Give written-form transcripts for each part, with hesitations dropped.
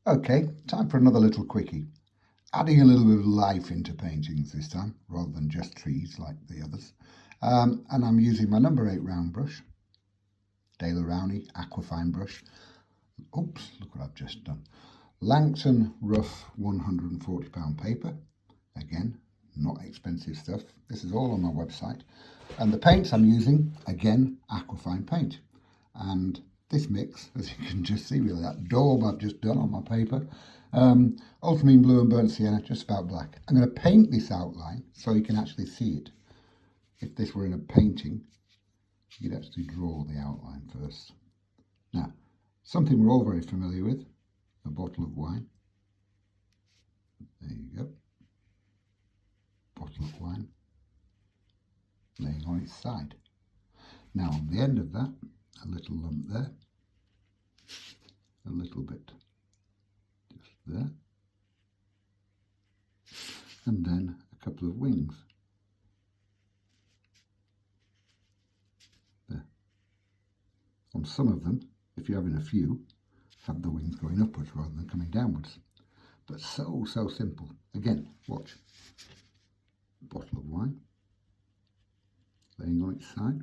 Okay, time for another little quickie. Adding a little bit of life into paintings this time, rather than just trees like the others. And I'm using my number 8 round brush, Daler Rowney Aquafine brush. Oops, look what I've just done. Langton Rough £140 paper. Again, not expensive stuff. This is all on my website. And the paints I'm using, again, Aquafine paint. And this mix, as you can just see, really that daub I've just done on my paper, ultramarine blue and burnt sienna, just about black. I'm going to paint this outline so you can actually see it. If this were in a painting, you'd actually draw the outline first. Now, something we're all very familiar with, a bottle of wine. There you go. Bottle of wine laying on its side. Now on the end of that, a little lump there, a little bit just there, and then a couple of wings. There. On some of them, if you're having a few, have the wings going upwards rather than coming downwards. But so simple. Again, watch. Bottle of wine laying on its side.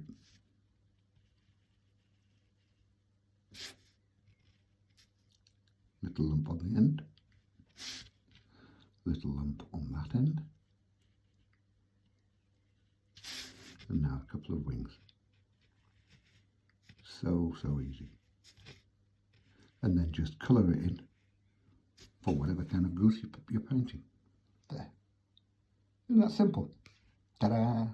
Little lump on the end. Little lump on that end. And now a couple of wings. So easy. And then just colour it in for whatever kind of goose you're painting. There. Isn't that simple? Ta-da!